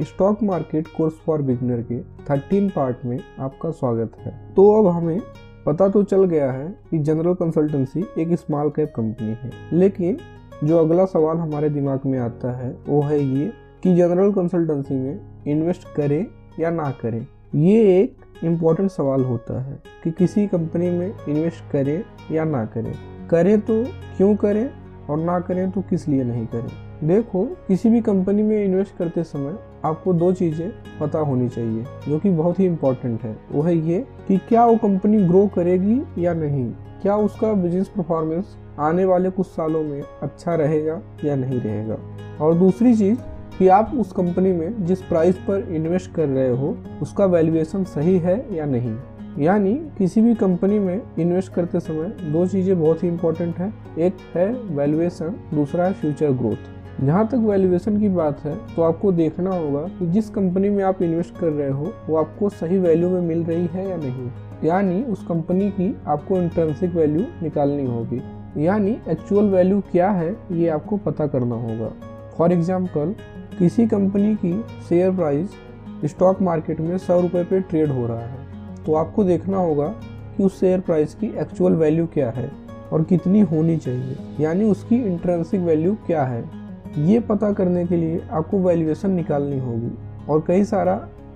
Stock market course for beginner के 13 part में आपका स्वागत है। तो अब हमें पता तो चल गया है कि जनरल कंसल्टेंसी एक स्मॉल कैप कंपनी है, लेकिन जो अगला सवाल हमारे दिमाग में आता है वो है ये कि जनरल कंसल्टेंसी में इन्वेस्ट करें या ना करें। ये एक इम्पोर्टेंट सवाल होता है कि किसी कंपनी में इन्वेस्ट करें या ना करें। करें तो क्यों करें और ना करें तो किस लिए नहीं करें। देखो, किसी भी कंपनी में इन्वेस्ट करते समय आपको दो चीज़ें पता होनी चाहिए जो कि बहुत ही इम्पोर्टेंट है। वो है ये कि क्या वो कंपनी ग्रो करेगी या नहीं, क्या उसका बिजनेस परफॉर्मेंस आने वाले कुछ सालों में अच्छा रहेगा या नहीं रहेगा। और दूसरी चीज़ कि आप उस कंपनी में जिस प्राइस पर इन्वेस्ट कर रहे हो उसका वैल्यूएशन सही है या नहीं। यानी किसी भी कंपनी में इन्वेस्ट करते समय दो चीज़ें बहुत ही इम्पोर्टेंट है, एक है वैल्यूएशन, दूसरा है फ्यूचर ग्रोथ। जहाँ तक वैल्यूएशन की बात है तो आपको देखना होगा कि जिस कंपनी में आप इन्वेस्ट कर रहे हो वो आपको सही वैल्यू में मिल रही है या नहीं। यानी उस कंपनी की आपको इंट्रिंसिक वैल्यू निकालनी होगी, यानी एक्चुअल वैल्यू क्या है ये आपको पता करना होगा। फॉर एग्जाम्पल, किसी कंपनी की शेयर प्राइस स्टॉक मार्केट में 100 रुपये पे ट्रेड हो रहा है, तो आपको देखना होगा कि उस शेयर प्राइस की एक्चुअल वैल्यू क्या है और कितनी होनी चाहिए, यानी उसकी इंट्रिंसिक वैल्यू क्या है। ये पता करने के लिए आपको वैल्यूएशन निकालनी होगी और कई सारा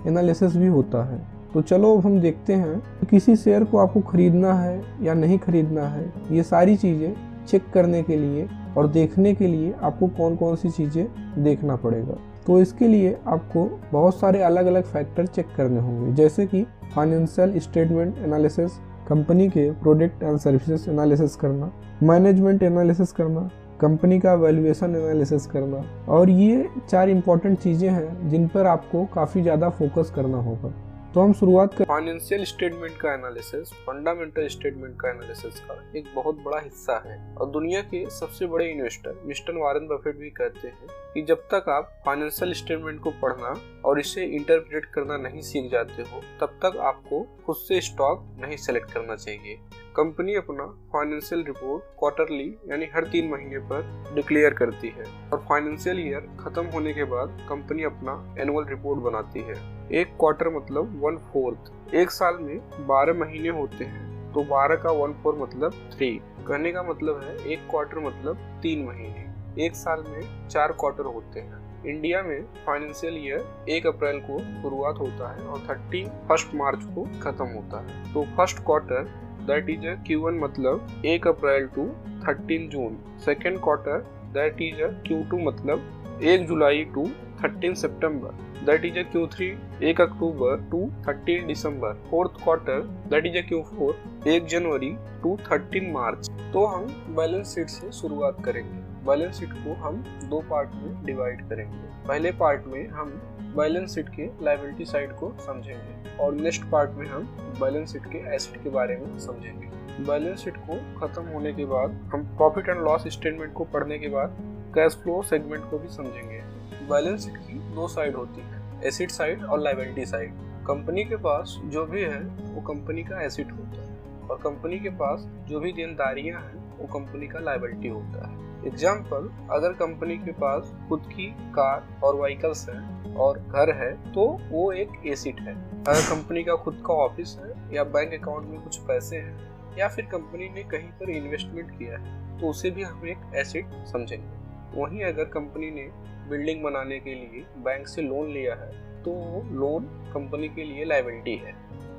एनालिसिस भी होता है। तो चलो अब हम देखते हैं कि किसी शेयर को आपको खरीदना है या नहीं खरीदना है। ये सारी चीज़ें चेक करने के लिए और देखने के लिए आपको कौन कौन सी चीज़ें देखना पड़ेगा। तो इसके लिए आपको बहुत सारे अलग अलग फैक्टर चेक करने होंगे, जैसे कि फाइनेंशियल स्टेटमेंट एनालिसिस, कंपनी के प्रोडक्ट एंड सर्विसेज एनालिसिस करना, मैनेजमेंट एनालिसिस करना, कंपनी का वैल्यूएशन एनालिसिस करना। और ये 4 इंपॉर्टेंट चीज़ें हैं जिन पर आपको काफ़ी ज़्यादा फोकस करना होगा। तो हम शुरुआत कर फाइनेंशियल स्टेटमेंट का एनालिसिस फंडामेंटल स्टेटमेंट का एनालिसिस का एक बहुत बड़ा हिस्सा है और दुनिया के सबसे बड़े इन्वेस्टर मिस्टर वॉरेन बफेट भी कहते हैं कि जब तक आप फाइनेंशियल स्टेटमेंट को पढ़ना और इसे इंटरप्रेट करना नहीं सीख जाते हो तब तक आपको खुद से स्टॉक नहीं सेलेक्ट करना चाहिए। कंपनी अपना फाइनेंशियल रिपोर्ट क्वार्टरली यानी हर 3 महीने पर डिक्लेयर करती है और फाइनेंशियल ईयर खत्म होने के बाद कंपनी अपना एनुअल रिपोर्ट बनाती है। एक क्वार्टर मतलब 1/4। एक साल में 12 महीने होते हैं तो 12 का 1/4 मतलब 3। कहने का मतलब है एक क्वार्टर मतलब 3 महीने। एक साल में 4 क्वार्टर होते हैं। इंडिया में फाइनेंशियल ईयर 1 अप्रैल को शुरुआत होता है और 31 मार्च को खत्म होता है। तो first quarter that is Q1 मतलब 1 April to 13 June. Second quarter that is Q2 मतलब 1 July to 13 September. That is Q3 1 October to 13 December. Fourth quarter that is Q4 1 January to 13 March. तो हम बैलेंस शीट से शुरुआत करेंगे। Balance sheet को हम 2 part में डिवाइड करेंगे। पहले पार्ट में हम बैलेंस शीट के लायबिलिटी साइड को समझेंगे और नेक्स्ट पार्ट में हम बैलेंस शीट के एसेट के बारे में समझेंगे। बैलेंस शीट को खत्म होने के बाद हम प्रॉफिट एंड लॉस स्टेटमेंट को पढ़ने के बाद कैश फ्लो सेगमेंट को भी समझेंगे। बैलेंस शीट की 2 साइड होती है, एसेट साइड और लायबिलिटी साइड। कंपनी के पास जो भी है वो कंपनी का एसेट होता है और कंपनी के पास जो भी देनदारियां हैं वो कंपनी का लायबिलिटी होता है। एग्जाम्पल, अगर कंपनी के पास खुद की कार और व्हीकल्स हैं और घर है तो वो एक एसेट है। अगर कंपनी का खुद का ऑफिस है या बैंक अकाउंट में कुछ पैसे हैं या फिर कंपनी ने कहीं पर इन्वेस्टमेंट किया है तो उसे भी हम एक एसेट समझेंगे। वहीं अगर कंपनी ने बिल्डिंग बनाने के लिए बैंक से लोन लिया है तो वो लोन कंपनी के लिए लायबिलिटी है।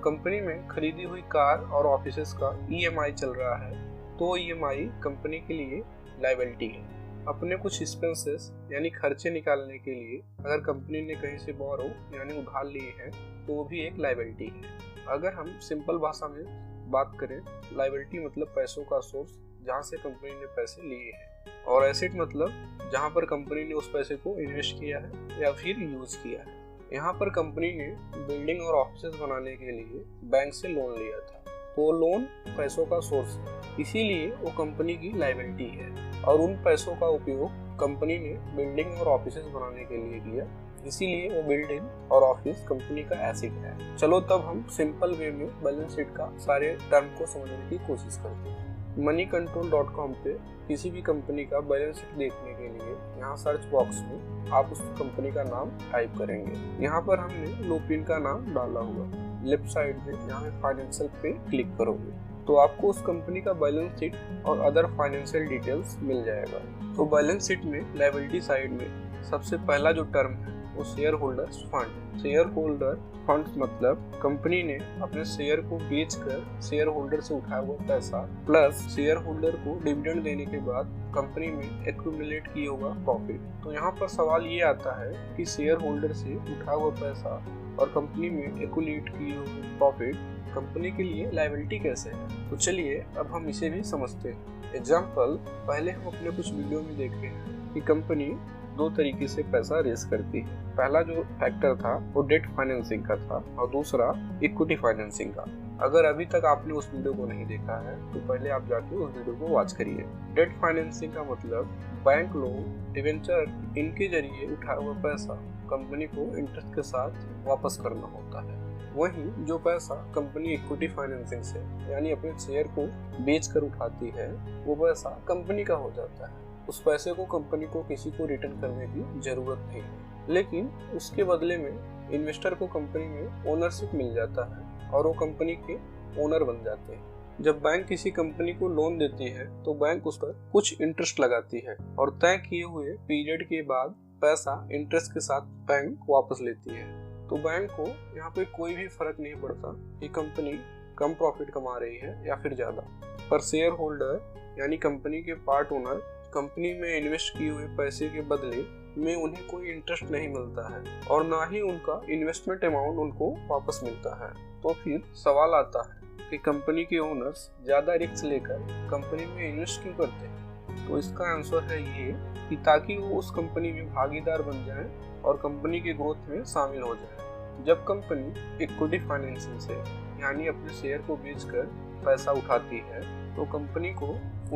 कंपनी में खरीदी हुई कार और ऑफिसेस का EMI चल रहा है तो EMI कंपनी के लिए लायबिलिटी है। अपने कुछ एक्सपेंसेस यानी खर्चे निकालने के लिए अगर कंपनी ने कहीं से बोरो यानी उधार लिए हैं तो वो भी एक लायबिलिटी है। अगर हम सिंपल भाषा में बात करें, लायबिलिटी मतलब पैसों का सोर्स जहाँ से कंपनी ने पैसे लिए हैं और एसेट मतलब जहाँ पर कंपनी ने उस पैसे को इन्वेस्ट किया है या फिर यूज किया है। यहाँ पर कंपनी ने बिल्डिंग और ऑफिसेस बनाने के लिए बैंक से लोन लिया था तो लोन पैसों का सोर्स है, इसीलिए वो कंपनी की लायबिलिटी है और उन पैसों का उपयोग कंपनी ने बिल्डिंग और ऑफिसेस बनाने के लिए किया, इसीलिए वो बिल्डिंग और ऑफिस कंपनी का एसेट है। चलो तब हम सिंपल वे में बैलेंस शीट का सारे टर्म को समझने की कोशिश करते हैं। moneycontrol.com पे किसी भी कंपनी का बैलेंस शीट देखने के लिए यहाँ सर्च बॉक्स में आप उस कंपनी का नाम टाइप करेंगे। यहाँ पर हमने लुपिन का नाम डाला हुआ। लेफ्ट साइड में यहाँ पे फाइनेंशियल पे क्लिक करोगे तो आपको उस कंपनी का बैलेंस शीट और अदर फाइनेंशियल डिटेल्स मिल जाएगा। तो बैलेंस शीट में लायबिलिटी साइड में सबसे पहला जो टर्म है वो share holders fund. Share holder funds मतलब कंपनी ने अपने शेयर को बेचकर शेयर होल्डर से उठाया हुआ पैसा प्लस शेयर होल्डर को डिविडेंड देने के बाद कंपनी में एक्यूमुलेट किया हुआ प्रॉफिट। तो यहाँ पर सवाल ये आता है कि शेयर होल्डर से उठाया हुआ पैसा और कंपनी में एक्यूमुलेट किए हुए प्रॉफिट कंपनी के लिए लायबिलिटी कैसे है। तो चलिए अब हम इसे भी समझते हैं। एग्जाम्पल, पहले हम अपने कुछ वीडियो में देखे हैं कि कंपनी दो तरीके से पैसा रेज करती है। पहला जो फैक्टर था वो डेट फाइनेंसिंग का था और दूसरा इक्विटी फाइनेंसिंग का। अगर अभी तक आपने उस वीडियो को नहीं देखा है तो पहले आप जाके उस वीडियो को वॉच करिए। डेट फाइनेंसिंग का मतलब बैंक लोन, डिवेंचर, इनके जरिए उठाया हुआ पैसा कंपनी को इंटरेस्ट के साथ वापस करना होता है। वहीं जो पैसा कंपनी इक्विटी फाइनेंसिंग से यानी अपने शेयर को बेचकर उठाती है वो पैसा कंपनी का हो जाता है। उस पैसे को कंपनी को किसी को रिटर्न करने की जरूरत नहीं है, लेकिन उसके बदले में इन्वेस्टर को कंपनी में ओनरशिप मिल जाता है और वो कंपनी के ओनर बन जाते हैं। जब बैंक किसी कंपनी को लोन देती है तो बैंक उस पर कुछ इंटरेस्ट लगाती है और तय किए हुए पीरियड के बाद पैसा इंटरेस्ट के साथ बैंक वापस लेती है। तो बैंक को यहाँ पे कोई भी फर्क नहीं पड़ता कि कंपनी कम प्रॉफिट कमा रही है या फिर ज्यादा, पर शेयर होल्डर यानी कंपनी के पार्ट ओनर कंपनी में इन्वेस्ट किए हुए पैसे के बदले में उन्हें कोई इंटरेस्ट नहीं मिलता है और ना ही उनका इन्वेस्टमेंट अमाउंट उनको वापस मिलता है। तो फिर सवाल आता है कि कंपनी के ओनर्स ज्यादा रिस्क लेकर कंपनी में इन्वेस्ट क्यों करते हैं। तो इसका आंसर है ये कि ताकि वो उस कंपनी में भागीदार बन जाएं और कंपनी के ग्रोथ में शामिल हो जाए। जब कंपनी इक्विटी फाइनेंसिंग से यानी अपने शेयर को बेचकर पैसा उठाती है तो कंपनी को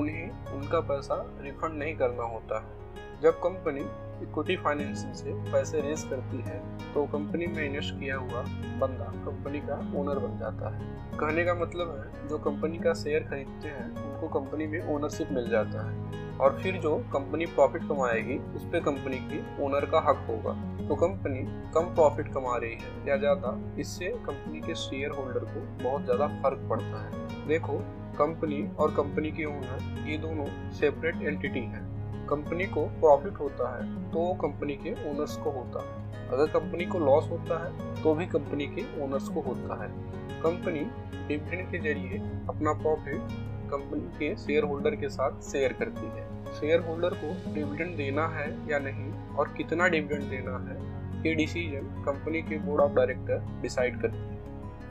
उन्हें उनका पैसा रिफंड नहीं करना होता है। जब कंपनी इक्विटी फाइनेंसिंग से पैसे रेज करती है तो कंपनी में इन्वेस्ट किया हुआ बंदा कंपनी का ओनर बन जाता है। कहने का मतलब है जो कंपनी का शेयर खरीदते हैं उनको कंपनी में ओनरशिप मिल जाता है और फिर जो कंपनी प्रॉफिट कमाएगी उस पे कंपनी के ओनर का हक होगा। तो कंपनी कम प्रॉफिट कमा रही है या ज्यादा, इससे कंपनी के शेयर होल्डर को बहुत ज्यादा फर्क पड़ता है। देखो, कंपनी और कंपनी के ओनर ये दोनों सेपरेट एंटिटी हैं। कंपनी को प्रॉफिट होता है तो वो कंपनी के ओनर्स को होता है, अगर कंपनी को लॉस होता है तो भी कंपनी के ओनर्स को होता है। कंपनी डिविडेंड के जरिए अपना प्रॉफिट कंपनी के शेयर होल्डर के साथ शेयर करती है। शेयर होल्डर को डिविडेंड देना है या नहीं और कितना डिविडेंड देना है ये डिसीजन कंपनी के बोर्ड ऑफ डायरेक्टर डिसाइड करती है।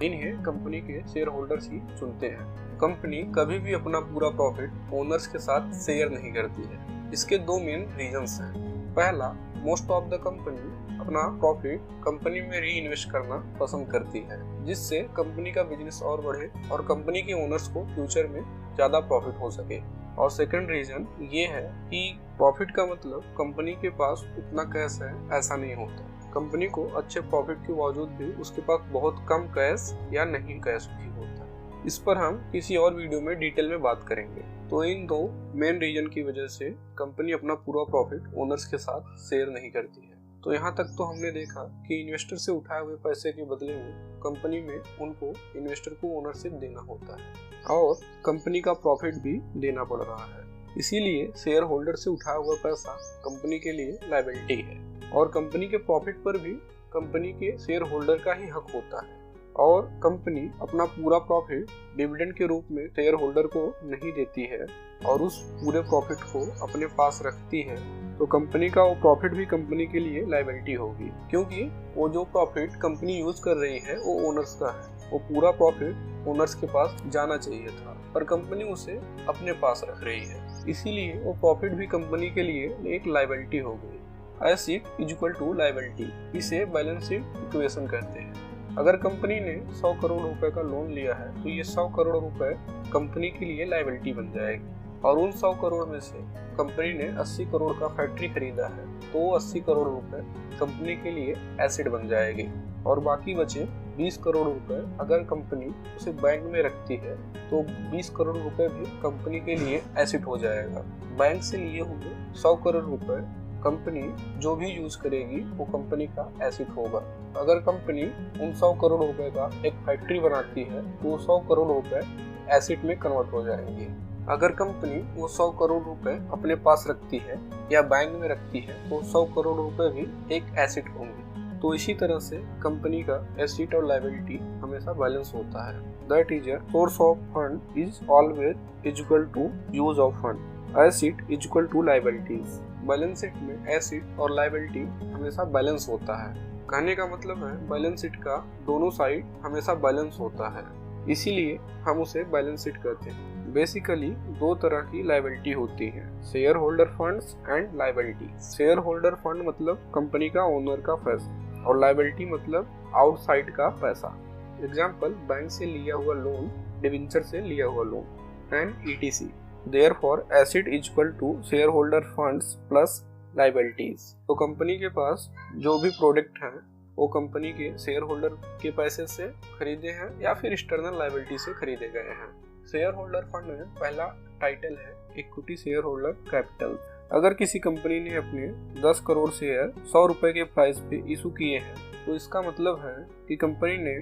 इन्हें कंपनी के शेयर होल्डर्स ही चुनते हैं। कंपनी कभी भी अपना पूरा प्रॉफिट ओनर्स के साथ शेयर नहीं करती है। इसके दो मेन रीजंस हैं। पहला, मोस्ट ऑफ द कंपनी अपना प्रॉफिट कंपनी में री इन्वेस्ट करना पसंद करती है जिससे कंपनी का बिजनेस और बढ़े और कंपनी के ओनर्स को फ्यूचर में ज्यादा प्रॉफिट हो सके। और सेकंड रीजन ये है कि प्रॉफिट का मतलब कंपनी के पास उतना कैश है ऐसा नहीं होता। कंपनी को अच्छे प्रॉफिट के बावजूद भी उसके पास बहुत कम कैश या नहीं कैश भी होता है। इस पर हम किसी और वीडियो में डिटेल में बात करेंगे। तो इन दो मेन रीजन की वजह से कंपनी अपना पूरा प्रॉफिट ओनर्स के साथ शेयर नहीं करती है। तो यहाँ तक तो हमने देखा कि इन्वेस्टर से उठाए हुए पैसे के बदले में कंपनी में उनको इन्वेस्टर को ओनरशिप देना होता है और कंपनी का प्रॉफिट भी देना पड़ रहा है। इसीलिए शेयर होल्डर से उठाया हुआ पैसा कंपनी के लिए लायबिलिटी है और कंपनी के प्रॉफिट पर भी कंपनी के शेयर होल्डर का ही हक होता है। और कंपनी अपना पूरा प्रॉफिट डिविडेंड के रूप में शेयर होल्डर को नहीं देती है और उस पूरे प्रॉफिट को अपने पास रखती है तो कंपनी का वो प्रॉफिट भी कंपनी के लिए लायबिलिटी होगी, क्योंकि वो जो प्रॉफिट कंपनी यूज कर रही है वो ओनर्स का है। वो पूरा प्रॉफिट ओनर्स के पास जाना चाहिए था पर कंपनी उसे अपने पास रख रही है, इसीलिए वो प्रॉफिट भी कंपनी के लिए एक लायबिलिटी हो गई। Asset is equal to liability, इसे बैलेंस शीट इक्वेशन कहते हैं। अगर कंपनी ने 100 करोड़ रुपए का लोन लिया है तो ये 100 करोड़ रुपए कंपनी के लिए लायबिलिटी बन जाएगी और उन 100 करोड़ में से कंपनी ने 80 करोड़ का फैक्ट्री खरीदा है तो 80 करोड़ रुपए कंपनी के लिए एसेट बन जाएगी और बाकी बचे 20 करोड़ रुपए अगर कंपनी उसे बैंक में रखती है तो 20 करोड़ रुपए भी कंपनी के लिए एसेट हो जाएगा। बैंक से लिए हुए 100 करोड़ रुपए कंपनी जो भी यूज करेगी वो कंपनी का एसेट होगा। अगर कंपनी उन 100 करोड़ रुपए का एक फैक्ट्री बनाती है तो 100 करोड़ रुपए एसेट में कन्वर्ट हो जाएंगे। अगर कंपनी वो 100 करोड़ रुपए अपने पास रखती है या बैंक में रखती है तो 100 करोड़ रुपए भी एक एसेट होंगे। तो इसी तरह से कंपनी का एसेट और लायबिलिटी हमेशा बैलेंस होता है। That is a source of fund is always equal to use of fund. Asset equal to liabilities. Balance sheet में एसेट और लायबिलिटी हमेशा बैलेंस होता है। कहने का मतलब है बैलेंस शीट का दोनों साइड हमेशा बैलेंस होता है, इसीलिए हम उसे बैलेंस शीट कहते हैं। बेसिकली दो तरह की लायबिलिटी होती है, share holder funds and liability. Share holder fund मतलब कंपनी का ओनर का पैसा और लायबिलिटी मतलब आउटसाइड का पैसा। एग्जाम्पल, बैंक से लिया हुआ लोन, डिबेंचर से लिया हुआ loan and ETC। Therefore, asset is equal to shareholder funds plus liabilities। तो कंपनी के पास जो भी प्रोडक्ट हैं वो कंपनी के शेयर होल्डर के पैसे से खरीदे हैं या फिर एक्सटर्नल लायबिलिटी से खरीदे गए हैं। शेयर होल्डर फंड में पहला टाइटल है इक्विटी शेयर होल्डर कैपिटल। अगर किसी कंपनी ने अपने 10 करोड़ शेयर 100 रुपए के प्राइस पे इशू किए हैं तो इसका मतलब है कि कंपनी ने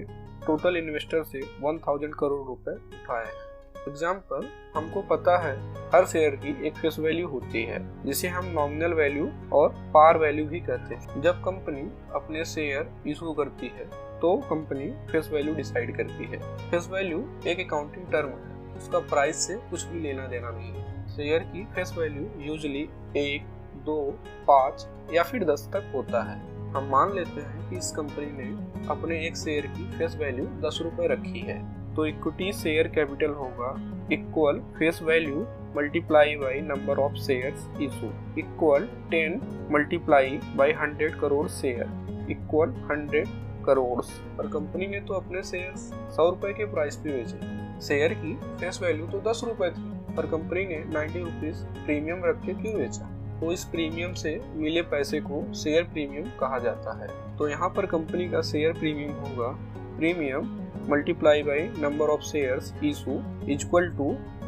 टोटल इन्वेस्टर से 1000 करोड़ रुपए उठाए हैं। एग्जाम्पल, हमको पता है हर शेयर की एक फेस वैल्यू होती है जिसे हम नॉमिनल वैल्यू और पार वैल्यू भी कहते हैं। जब कंपनी अपने शेयर इशू करती है तो कंपनी फेस वैल्यू डिसाइड करती है। फेस वैल्यू एक अकाउंटिंग टर्म है, उसका प्राइस से कुछ भी लेना देना नहीं है। शेयर की फेस वैल्यू यूजुअली 1, 2, 5 या फिर 10 तक होता है। हम मान लेते हैं कि इस कंपनी ने अपने एक शेयर की फेस वैल्यू 10 रुपए रखी है, तो इक्विटी शेयर कैपिटल होगा equal face value multiply by number of shares issue equal 10 multiply by 100 crore share equal 100 crore. और कंपनी ने तो अपने शेयर्स 100 रुपए के प्राइस पे बेचे। शेयर की फेस वैल्यू तो 10 रुपए थी पर कंपनी ने 90 रुपीज प्रीमियम रख के क्यों बेचा? तो इस प्रीमियम से मिले पैसे को शेयर प्रीमियम कहा जाता है। तो यहाँ पर कंपनी का शेयर प्रीमियम होगा premium multiply by number of shares issue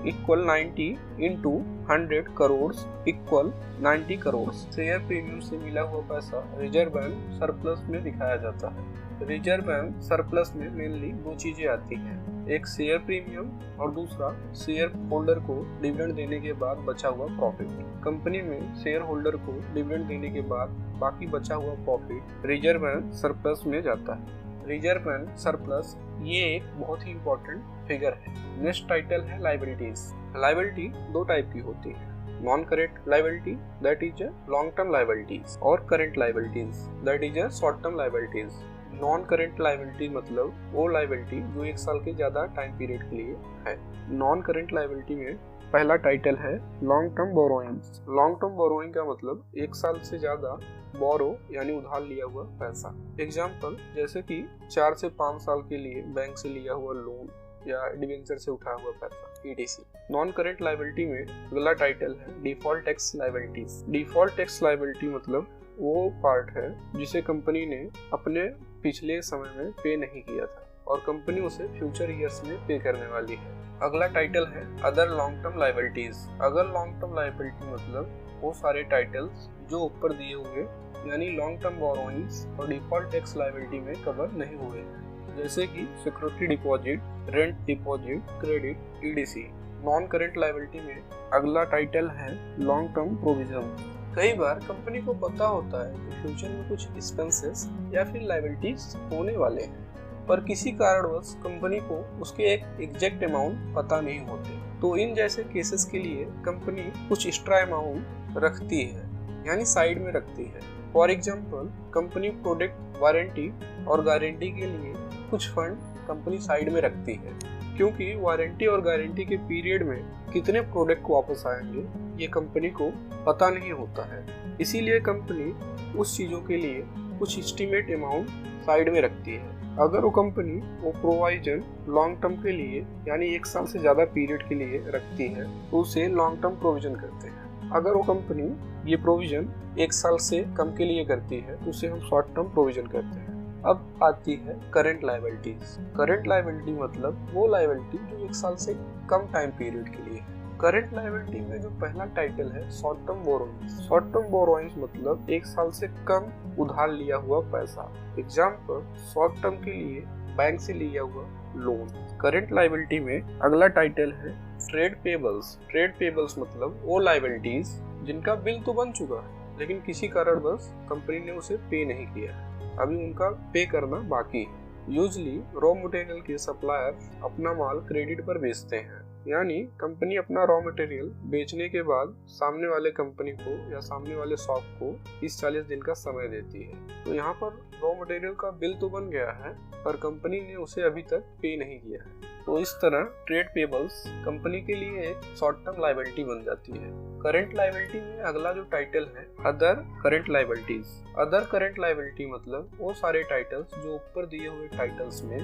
equal 90 into 100 crore equal 90 crore. Share premium से मिला हुआ पैसा रिजर्व एंड सरप्लस में दिखाया जाता है। रिजर्व एंड सरप्लस में मेनली दो चीजें आती हैं, एक शेयर प्रीमियम और दूसरा शेयर होल्डर को डिविडेंड देने के बाद बचा हुआ प्रॉफिट। कंपनी में शेयर होल्डर को डिविडेंड देने के बाद बाकी बचा हुआ प्रॉफिट रिजर्व एंड सरप्लस में जाता है। रिजर्व एंड सरप्लस ये एक बहुत ही इम्पोर्टेंट फिगर है। नेक्स्ट टाइटल है लायबिलिटीज। लायबिलिटी दो टाइप की होती है, non current liability that is long term liabilities और current liabilities that is short term liabilities. Non current liability मतलब वो लायबिलिटी जो 1 साल के ज्यादा टाइम पीरियड के लिए है। नॉन करेंट लायबिलिटी में पहला टाइटल है long term borrowings. Long term borrowing का मतलब 1 साल से ज्यादा बोरो यानी उधार लिया हुआ पैसा। एग्जाम्पल, जैसे कि 4 से 5 साल के लिए बैंक से लिया हुआ लोन या डिबेंचर से उठाया हुआ पैसा ETC। नॉन करेंट लायबिलिटी में अगला टाइटल है default tax liabilities. Default tax liability मतलब वो पार्ट है जिसे कंपनी ने अपने पिछले समय में पे नहीं किया था और कंपनी उसे फ्यूचर ईयर्स में पे करने वाली है। अगला टाइटल है अदर लॉन्ग टर्म लायबिलिटीज। अगर लॉन्ग टर्म लायबिलिटी मतलब वो सारे टाइटल्स जो ऊपर दिए हुए यानी लॉन्ग टर्म बोरोइंग्स और डिफॉल्ट टैक्स लायबिलिटी में कवर नहीं हुए हैं, जैसे कि security deposit, rent deposit, credit, EDC। Non current liability में अगला टाइटल है लॉन्ग टर्म प्रोविजन। कई बार कंपनी को पता होता है कि फ्यूचर में कुछ एक्सपेंसेस या फिर लायबिलिटीज होने वाले हैं, पर किसी कारणवश कंपनी को उसके एक एग्जैक्ट अमाउंट पता नहीं होते, तो इन जैसे केसेस के लिए कंपनी कुछ एक्स्ट्रा अमाउंट रखती है यानी साइड में रखती है। For example, company product warranty और गारंटी के लिए कुछ फंड कंपनी साइड में रखती है, क्योंकि वारंटी और गारंटी के पीरियड में कितने प्रोडक्ट वापस आएंगे ये कंपनी को पता नहीं होता है। इसीलिए कंपनी उस चीज़ों के लिए कुछ एस्टिमेट अमाउंट साइड में रखती है। अगर वो कंपनी वो प्रोविजन लॉन्ग टर्म के लिए यानी 1 साल से ज़्यादा पीरियड के लिए रखती है तो उसे लॉन्ग टर्म प्रोविजन करते हैं। अगर वो कंपनी ये प्रोविजन 1 साल से कम के लिए करती है तो उसे हम शॉर्ट टर्म प्रोविजन करते हैं। अब आती है करंट लायबिलिटीज। करंट लायबिलिटी मतलब वो लायबिलिटी जो 1 साल से कम टाइम पीरियड के लिए है। करंट लायबिलिटी में जो पहला टाइटल है short term borrowings. Short term borrowings मतलब 1 साल से कम उधार लिया हुआ पैसा। एग्जाम्पल, शॉर्ट टर्म के लिए बैंक से लिया हुआ लोन। करंट लायबिलिटी में अगला टाइटल है ट्रेड पेबल्स। ट्रेड पेबल्स मतलब वो लायबिलिटीज जिनका बिल तो बन चुका है लेकिन किसी कारणवश कंपनी ने उसे पे नहीं किया, अभी उनका पे करना बाकी है। यूजली रॉ मटेरियल के सप्लायर अपना माल क्रेडिट पर बेचते हैं, यानी कंपनी अपना रॉ मटेरियल बेचने के बाद सामने वाले कंपनी को या सामने वाले शॉप को 30-40 दिन का समय देती है। तो यहाँ पर रॉ मटेरियल का बिल तो बन गया है पर कंपनी ने उसे अभी तक पे नहीं किया है। तो इस तरह ट्रेड पेबल्स कंपनी के लिए एक शॉर्ट टर्म लायबिलिटी बन जाती है। करंट लायबिलिटी में अगला जो टाइटल है other current liabilities. Other current liability मतलब वो सारे टाइटल्स जो ऊपर दिए हुए टाइटल्स में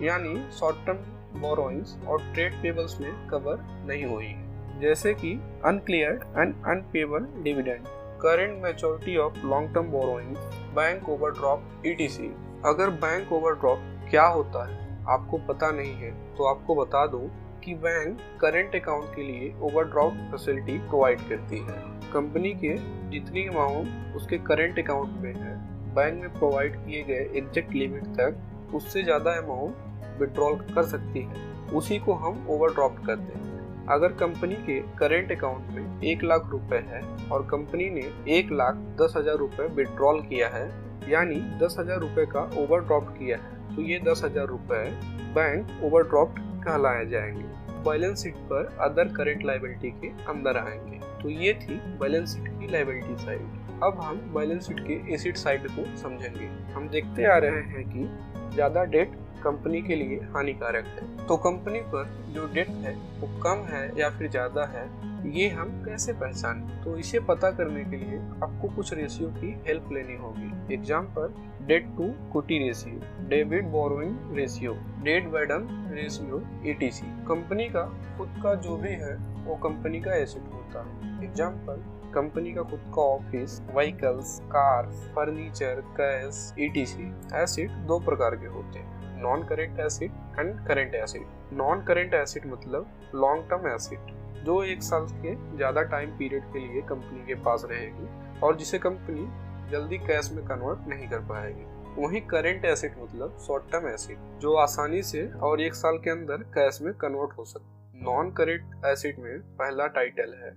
यानी शॉर्ट टर्म बोरोइंग्स और ट्रेड पेबल्स में कवर नहीं हुई है, जैसे कि uncleared and unpayable dividend, current maturity of long term borrowings, bank overdraft ETC। अगर बैंक ओवरड्राफ्ट क्या होता है आपको पता नहीं है तो आपको बता दूं कि बैंक करंट अकाउंट के लिए ओवरड्राफ्ट फैसिलिटी प्रोवाइड करती है। कंपनी के जितनी अमाउंट उसके करंट अकाउंट में है बैंक में प्रोवाइड किए गए एग्जैक्ट लिमिट तक उससे ज़्यादा अमाउंट विड्रॉल कर सकती है, उसी को हम ओवरड्राफ्ट कहते हैं। अगर कंपनी के करंट अकाउंट में 1 लाख रुपए है और कंपनी ने 1,10,000 रुपए विड्रॉल किया है, यानी 10,000 रुपए का ओवरड्राफ्ट किया है, तो ये 10,000 रुपए बैंक ओवरड्राफ्ट कहलाए जाएंगे। बैलेंस शीट पर अदर करंट लायबिलिटी के अंदर आएंगे। तो ये थी बैलेंस शीट की लायबिलिटी साइड। अब हम बैलेंस शीट के एसेट साइड को समझेंगे। हम देखते आ रहे हैं कि ज्यादा डेट कंपनी के लिए हानिकारक है। तो कंपनी पर जो डेट है वो कम है या फिर ज्यादा है, ये हम कैसे पहचानें? तो इसे पता करने के लिए आपको कुछ रेशियो की हेल्प लेनी होगी। Example, debt to equity ratio, debit borrowing ratio, debt burden ratio ETC। Company का खुद का जो भी है वो कंपनी का एसेट होता है। एग्जाम्पल, कंपनी का खुद का office, vehicles, car, furniture, cash ETC। Asset 2 प्रकार के होते हैं, non current asset and current asset. Non current asset मतलब लॉन्ग टर्म एसेट जो 1 साल के ज्यादा टाइम पीरियड के लिए कंपनी के पास रहेगी और जिसे कंपनी जल्दी कैश में कन्वर्ट नहीं कर पाएगी। वहीं करेंट एसेट मतलब शॉर्ट टर्म एसेट जो आसानी से और 1 साल के अंदर कैश में कन्वर्ट हो सकता। नॉन करेंट एसेट में पहला टाइटल है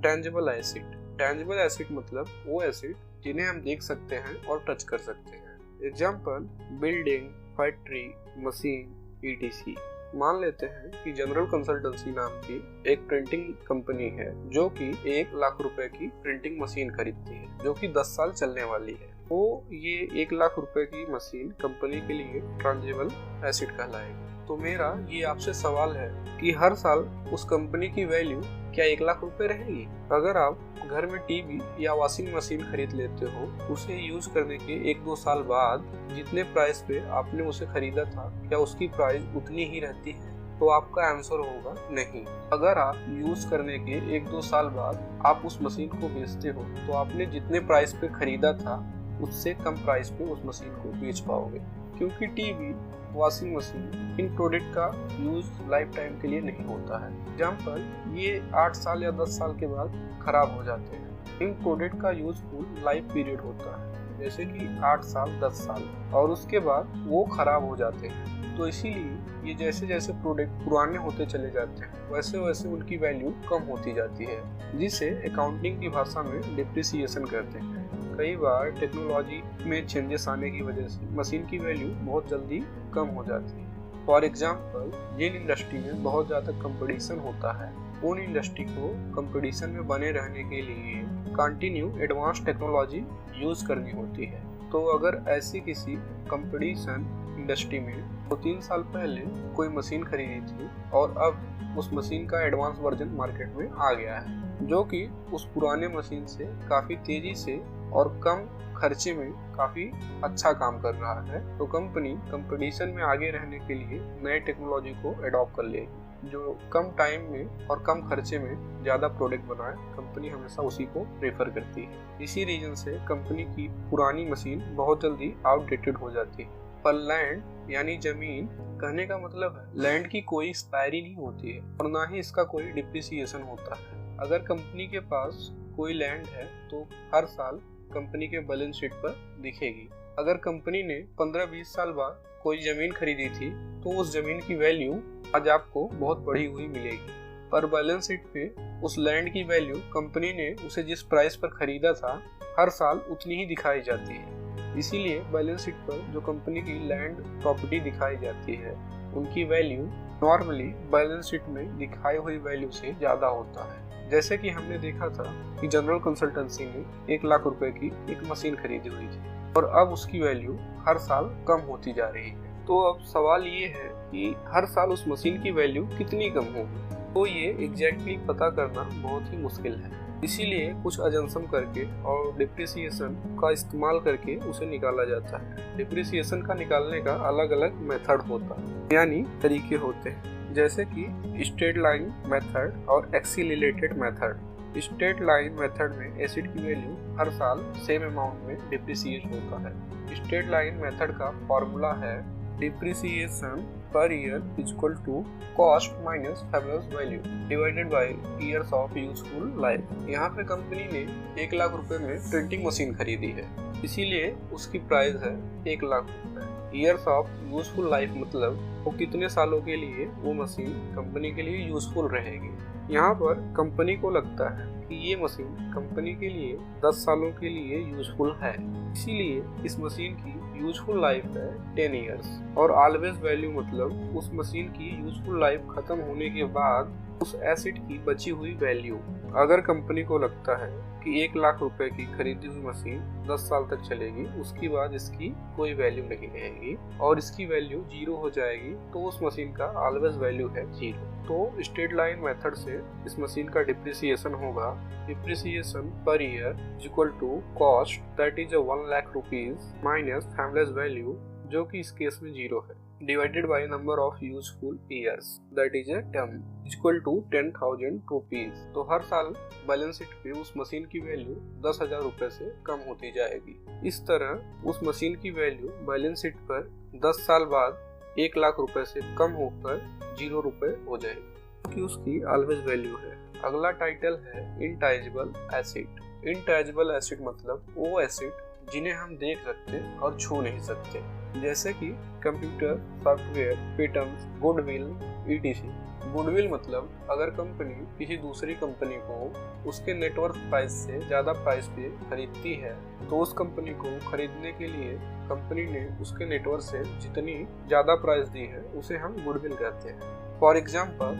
टेंजिबल एसेट। टेंजिबल एसेट मतलब वो एसेट जिन्हें हम देख सकते हैं और टच कर सकते हैं। Example, building, factory, machine ETC। मान लेते हैं कि जनरल कंसल्टेंसी नाम की एक प्रिंटिंग कंपनी है जो कि 1 लाख रुपए की प्रिंटिंग मशीन खरीदती है जो कि 10 साल चलने वाली है। तो ये 1 लाख रुपए की मशीन कंपनी के लिए ट्रांजिबल एसेट कहलाएगी। तो मेरा ये आपसे सवाल है कि हर साल उस कंपनी की वैल्यू क्या 1 लाख रुपए रहेगी? अगर आप घर में टीवी या वॉशिंग मशीन खरीद लेते हो, उसे यूज करने के 1-2 साल बाद जितने प्राइस पे आपने उसे खरीदा था क्या उसकी प्राइस उतनी ही रहती है? तो आपका आंसर होगा नहीं। अगर आप यूज करने के 1-2 साल बाद आप उस मशीन को बेचते हो तो आपने जितने प्राइस पे खरीदा था उससे कम प्राइस पे उस मशीन को बेच पाओगे, क्योंकि टीवी, वॉशिंग मशीन इन प्रोडक्ट का यूज लाइफ टाइम के लिए नहीं होता है। एग्जाम्पल, ये 8 साल या 10 साल के बाद खराब हो जाते हैं। इन प्रोडक्ट का यूजफुल लाइफ पीरियड होता है जैसे कि 8 साल 10 साल और उसके बाद वो खराब हो जाते हैं। तो इसीलिए ये जैसे जैसे प्रोडक्ट पुराने होते चले जाते हैं वैसे वैसे उनकी वैल्यू कम होती जाती है, जिसे अकाउंटिंग की भाषा में डिप्रिसिएशन कहते हैं। कई बार टेक्नोलॉजी में चेंजेस आने की वजह से मशीन की वैल्यू बहुत जल्दी कम हो जाती है। फॉर एग्जाम्पल, जिन इंडस्ट्री में बहुत ज़्यादा कंपटीशन होता है उन इंडस्ट्री को कंपटीशन में बने रहने के लिए कंटिन्यू एडवांस टेक्नोलॉजी यूज करनी होती है। तो अगर ऐसी किसी कंपटीशन इंडस्ट्री में 2-3 साल पहले कोई मशीन खरीदी थी और अब उस मशीन का एडवांस वर्जन मार्केट में आ गया है जो कि उस पुराने मशीन से काफ़ी तेजी से और कम खर्चे में काफ़ी अच्छा काम कर रहा है, तो कंपनी कंपटीशन में आगे रहने के लिए नए टेक्नोलॉजी को अडॉप्ट कर लेगी। जो कम टाइम में और कम खर्चे में ज़्यादा प्रोडक्ट बनाए, कंपनी हमेशा उसी को प्रेफर करती है। इसी रीजन से कंपनी की पुरानी मशीन बहुत जल्दी आउटडेटेड हो जाती है। पर लैंड यानी जमीन, कहने का मतलब है लैंड की कोई एक्सपायरी नहीं होती है और ना ही इसका कोई डिप्रिसिएशन होता है। अगर कंपनी के पास कोई लैंड है तो हर साल कंपनी के बैलेंस शीट पर दिखेगी। अगर कंपनी ने 15-20 साल बाद कोई जमीन खरीदी थी तो उस जमीन की वैल्यू आज आपको बहुत बढ़ी हुई मिलेगी, पर बैलेंस शीट पे उस लैंड की वैल्यू कंपनी ने उसे जिस प्राइस पर खरीदा था हर साल उतनी ही दिखाई जाती है। इसीलिए बैलेंस शीट पर जो कंपनी की लैंड प्रॉपर्टी दिखाई जाती है उनकी वैल्यू नॉर्मली बैलेंस शीट में दिखाई हुई वैल्यू से ज़्यादा होता है। जैसे कि हमने देखा था कि जनरल कंसल्टेंसी ने 1 लाख रुपए की एक मशीन खरीदी हुई थी और अब उसकी वैल्यू हर साल कम होती जा रही है। तो अब सवाल ये है कि हर साल उस मशीन की वैल्यू कितनी कम होगी, तो ये एग्जैक्टली पता करना बहुत ही मुश्किल है। इसीलिए कुछ अजम्पशन करके और डिप्रिसिएशन का इस्तेमाल करके उसे निकाला जाता है। डिप्रिसिएशन का निकालने का अलग अलग मेथड होता है, यानी तरीके होते हैं, जैसे कि स्ट्रेट लाइन मेथड और accelerated method. Straight line method में एसिड की वैल्यू हर साल सेम अमाउंट में डिप्रिसिएट होता है। स्ट्रेट लाइन मेथड का फॉर्मूला है depreciation per year equal to cost minus fabulous value divided by years of useful life. यहाँ पे कंपनी ने 1 लाख रुपए में प्रिंटिंग मशीन खरीदी है, इसीलिए उसकी प्राइस है 1 लाख रुपए। ईयर्स ऑफ यूजफुल लाइफ मतलब वो कितने सालों के लिए वो मशीन कंपनी के लिए यूजफुल रहेगी। यहाँ पर कंपनी को लगता है कि ये मशीन कंपनी के लिए 10 सालों के लिए यूजफुल है, इसीलिए इस मशीन की यूजफुल लाइफ है 10 ईयर्स। और ऑलवेज वैल्यू मतलब उस मशीन की यूजफुल लाइफ खत्म होने के बाद उस एसेट की बची हुई वैल्यू। अगर कंपनी को लगता है कि 1 लाख रुपए की खरीदी हुई मशीन 10 साल तक चलेगी, उसके बाद इसकी कोई वैल्यू नहीं रहेगी और इसकी वैल्यू 0 हो जाएगी, तो उस मशीन का ऑलवेज वैल्यू है 0। तो स्ट्रेट लाइन मेथड से इस मशीन का डिप्रिसिएशन होगा depreciation per year equal to cost that is 1 lakh rupees minus fabulous value, जो कि इस केस में 0 है, divided by number of useful years that is a term equal to 10,000 rupees. तो हर साल बैलेंस शीट पे उस मशीन की वैल्यू 10,000 रुपए से कम होती जाएगी। इस तरह उस मशीन की वैल्यू बैलेंस शीट पर 10 साल बाद 1 लाख रुपए से कम होकर 0 रुपए हो जाएगी, कि उसकी ऑलवेज वैल्यू है। अगला टाइटल है इनटैंजिबल एसेट। इनटैंजिबल एसेट मतलब वो एसेट जिन्हें हम देख सकते और छू नहीं सकते, जैसे कि computer, software, patents, goodwill etc। Goodwill मतलब अगर कंपनी किसी दूसरी कंपनी को उसके नेटवर्क प्राइस से ज़्यादा प्राइस पे खरीदती है तो उस कंपनी को खरीदने के लिए कंपनी ने उसके नेटवर्क से जितनी ज़्यादा प्राइस दी है उसे हम गुडविल कहते हैं। फॉर एग्जाम्पल,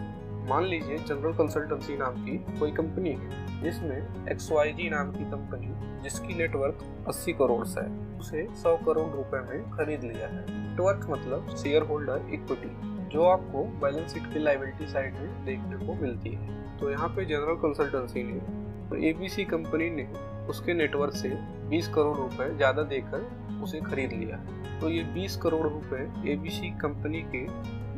मान लीजिए जनरल कंसल्टेंसी नाम की कोई कंपनी है जिसमें XYZ नाम की कंपनी जिसकी नेटवर्क 80 करोड़ है, उसे 100 करोड़ रुपए में खरीद लिया है। नेटवर्क मतलब शेयर होल्डर इक्विटी, जो आपको बैलेंस शीट की लायबिलिटी साइड में देखने को मिलती है। तो यहाँ पे जनरल कंसल्टेंसी ने तो ABC कंपनी ने उसके नेटवर्क से 20 करोड़ रुपए ज़्यादा देकर उसे खरीद लिया। तो ये 20 करोड़ रुपए ABC कंपनी के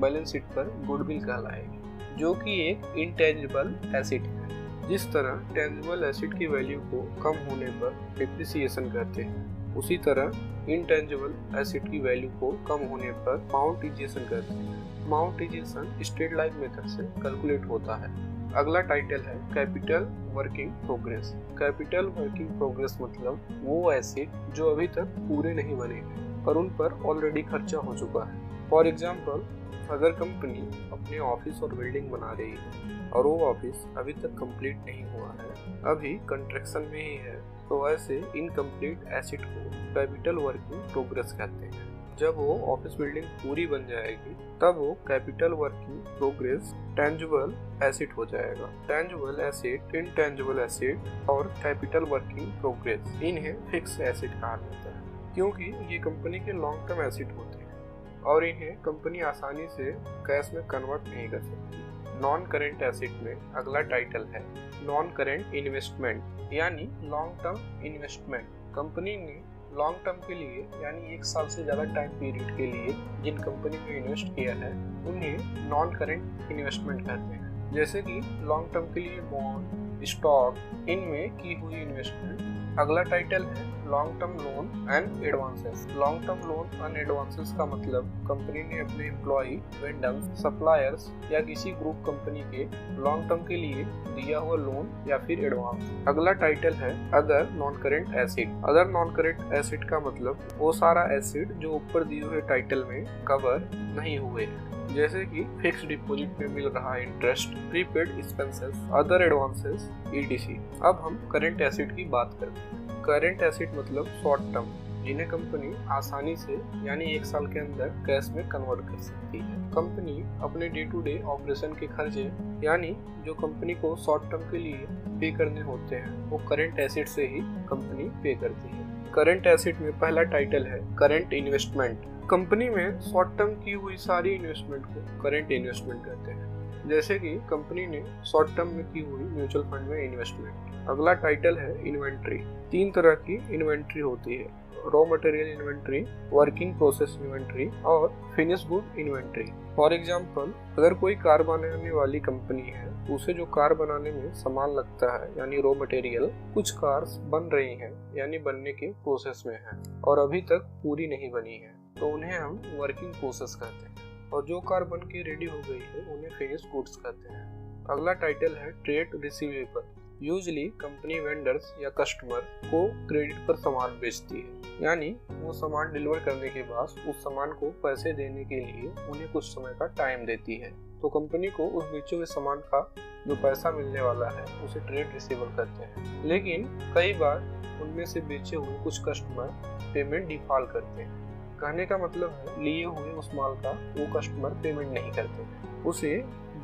बैलेंस शीट पर गुडविल कहलाएगी, जो कि एक इनटैंजिबल एसेट है। जिस तरह टेंजिबल एसेट की वैल्यू को कम होने पर डिप्रिसिएशन कहते हैं, उसी तरह इनटेंजिबल एसेट की वैल्यू को कम होने पर अमाउंटाइजेशन कहते हैं। अमाउंटाइजेशन स्ट्रेट लाइन मेथड से कैलकुलेट होता है। अगला टाइटल है capital working progress. Capital working progress मतलब वो एसेट जो अभी तक पूरे नहीं बने हैं पर उन पर ऑलरेडी खर्चा हो चुका है। फॉर एग्जाम्पल, अगर कंपनी अपने ऑफिस और बिल्डिंग बना रही है और वो ऑफिस अभी तक कंप्लीट नहीं हुआ है, अभी कंस्ट्रक्शन में ही है, तो ऐसे इनकम्प्लीट एसेट को कैपिटल वर्किंग प्रोग्रेस कहते हैं। जब वो ऑफिस बिल्डिंग पूरी बन जाएगी तब वो capital working progress tangible asset हो जाएगा। टेंजिबल एसेट, इनटेंजिबल एसेट और कैपिटल वर्किंग प्रोग्रेस, इन्हें फिक्स एसेट कहा जाता है क्योंकि ये कंपनी के लॉन्ग टर्म एसेट होते हैं और इन्हें कंपनी आसानी से कैश में कन्वर्ट नहीं कर सकती। नॉन करेंट एसेट में अगला टाइटल है नॉन करेंट इन्वेस्टमेंट, यानी लॉन्ग टर्म इन्वेस्टमेंट। कंपनी ने लॉन्ग टर्म के लिए यानी 1 साल से ज़्यादा टाइम पीरियड के लिए जिन कंपनी में इन्वेस्ट किया है उन्हें नॉन करेंट इन्वेस्टमेंट कहते हैं। जैसे कि लॉन्ग टर्म के लिए बॉन्ड, स्टॉक, इनमें की हुई इन्वेस्टमेंट। अगला टाइटल है long term loan and advances. Long term loan and advances का मतलब कंपनी ने अपने एम्प्लॉय, वेंडर्स, सप्लायर्स या किसी ग्रुप कंपनी के लॉन्ग टर्म के लिए दिया हुआ लोन या फिर एडवांस। अगला टाइटल है other non current asset. Other non current asset का मतलब वो सारा एसेट जो ऊपर दिए हुए टाइटल में कवर नहीं हुए हैं, जैसे कि फिक्स डिपॉजिट में मिल रहा interest, prepaid expenses, other advances, ETC। अब हम करंट एसेट की बात करते हैं। करंट एसेट मतलब शॉर्ट टर्म, जिन्हें कंपनी आसानी से यानी 1 साल के अंदर कैश में कन्वर्ट कर सकती है। कंपनी अपने डे टू डे ऑपरेशन के खर्चे यानी जो कंपनी को शॉर्ट टर्म के लिए पे करने होते हैं वो करंट एसेट से ही कंपनी पे करती है। करंट एसेट में पहला टाइटल है करंट इन्वेस्टमेंट। कंपनी में शॉर्ट टर्म की हुई सारी इन्वेस्टमेंट को करंट इन्वेस्टमेंट कहते हैं, जैसे कि कंपनी ने शॉर्ट टर्म में की हुई म्यूचुअल फंड में इन्वेस्टमेंट। अगला टाइटल है इन्वेंट्री। 3 तरह की इन्वेंट्री होती है, raw material inventory, working process inventory और finish good inventory. For example, अगर कोई कार बनाने वाली कंपनी है, उसे जो कार बनाने में सामान लगता है यानी रॉ मटेरियल, कुछ कार्स बन रही हैं यानी बनने के प्रोसेस में है और अभी तक पूरी नहीं बनी है, तो उन्हें हम वर्किंग प्रोसेस कहते हैं। और जो कार बन के रेडी हो गई है उन्हें फिनिश गुड्स कहते हैं। अगला टाइटल है trade receivable. Usually company vendors या कस्टमर को क्रेडिट पर सामान बेचती है, यानी वो सामान डिलीवर करने के बाद उस सामान को पैसे देने के लिए उन्हें कुछ समय का टाइम देती है। तो कंपनी को उस बेचे हुए सामान का जो पैसा मिलने वाला है उसे ट्रेड रिसीवेबल कहते हैं। लेकिन कई बार उनमें से बेचे हुए कुछ कस्टमर पेमेंट डिफॉल्ट करते हैं। कहने का मतलब है लिए हुए उस माल का वो कस्टमर पेमेंट नहीं करते, उसे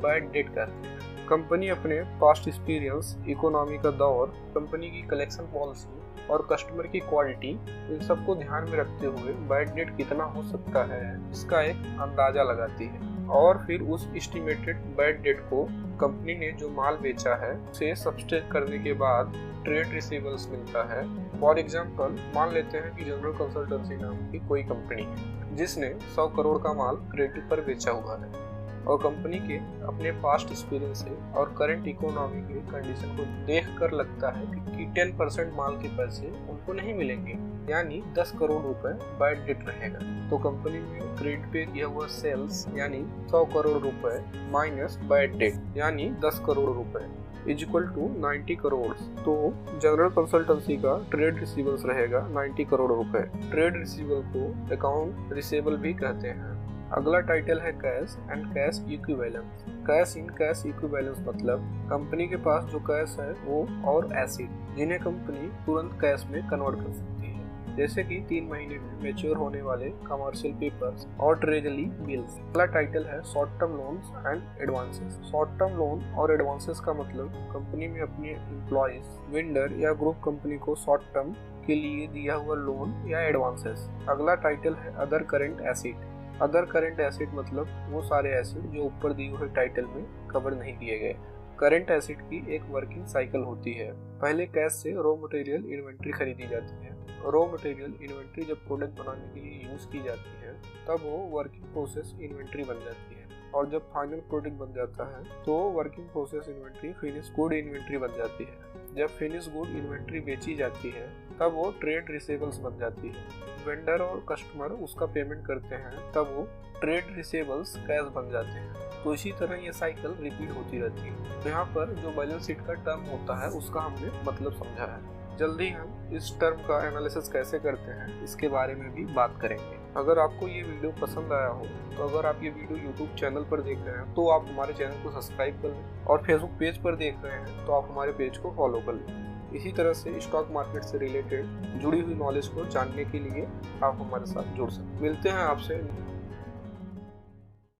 बैड डेट कहते हैं। कंपनी अपने पास्ट एक्सपीरियंस, इकोनॉमी का दौर, कंपनी की कलेक्शन पॉलिसी और कस्टमर की क्वालिटी, इन सबको ध्यान में रखते हुए बैड डेट कितना हो सकता है इसका एक अंदाजा लगाती है और फिर उस एस्टिमेटेड बैड डेट को कंपनी ने जो माल बेचा है उसे सब्सट्रैक्ट करने के बाद ट्रेड रिसीवेबल्स मिलता है। फॉर एग्जाम्पल, मान लेते हैं कि जनरल कंसल्टेंसी नाम की कोई कंपनी है जिसने 100 करोड़ का माल क्रेडिट पर बेचा हुआ है और कंपनी के अपने पास्ट एक्सपीरियंस से और करंट इकोनॉमी के कंडीशन को देखकर लगता है कि 10% माल के पैसे उनको नहीं मिलेंगे, यानी 10 करोड़ रुपए बैड डेट रहेगा। तो कंपनी में क्रेडिट पे किया हुआ सेल्स यानी 100 करोड़ रुपए माइनस बैड डेट यानी 10 करोड़ रुपए इज इक्वल टू 90 करोड़। तो जनरल कंसल्टेंसी का ट्रेड रिसीवेबल्स रहेगा 90 करोड़ रुपए। ट्रेड रिसीवेबल को अकाउंट रिसीवेबल भी कहते हैं। अगला टाइटल है cash and cash equivalence. Cash in cash equivalence मतलब कंपनी के पास जो कैश है वो और एसेट जिन्हें कंपनी तुरंत कैश में कन्वर्ट कर सकती है, जैसे कि 3 महीने में मैच्योर होने वाले कमर्शियल पेपर्स और ट्रेजरी बिल्स। अगला टाइटल है short term loans and advances. Short term loan और एडवांसेस का मतलब कंपनी में अपने एम्प्लॉयज, वेंडर या ग्रुप कंपनी को शॉर्ट टर्म के लिए दिया हुआ लोन या एडवांसेस। अगला टाइटल है other current asset. Other current asset मतलब वो सारे एसेट जो ऊपर दिए हुए टाइटल में कवर नहीं किए गए। करेंट एसेट की एक वर्किंग साइकिल होती है। पहले कैश से रॉ मटेरियल इन्वेंट्री खरीदी जाती है। रॉ मटेरियल इन्वेंट्री जब प्रोडक्ट बनाने के लिए यूज की जाती है तब वो वर्किंग प्रोसेस इन्वेंट्री बन जाती है और जब फाइनल प्रोडक्ट बन जाता है तो working process inventory finish good inventory बन जाती है। जब फिनिश गुड इन्वेंट्री बेची जाती है तब वो ट्रेड रिसीवेबल्स बन जाती है। वेंडर और कस्टमर उसका पेमेंट करते हैं तब वो ट्रेड रिसीवेबल्स कैश बन जाते हैं। तो इसी तरह ये साइकिल रिपीट होती रहती है। यहाँ पर जो बैलेंस शीट का टर्म होता है उसका हमने मतलब समझा है। जल्दी हम इस टर्म का एनालिसिस कैसे करते हैं इसके बारे में भी बात करेंगे। अगर आपको ये वीडियो पसंद आया हो तो अगर आप ये वीडियो YouTube चैनल पर देख रहे हैं तो आप हमारे चैनल को सब्सक्राइब कर लें और Facebook पेज पर देख रहे हैं तो आप हमारे पेज को फॉलो कर लें। इसी तरह से स्टॉक मार्केट से रिलेटेड जुड़ी हुई नॉलेज को जानने के लिए आप हमारे साथ जुड़ सकते हैं। मिलते हैं आपसे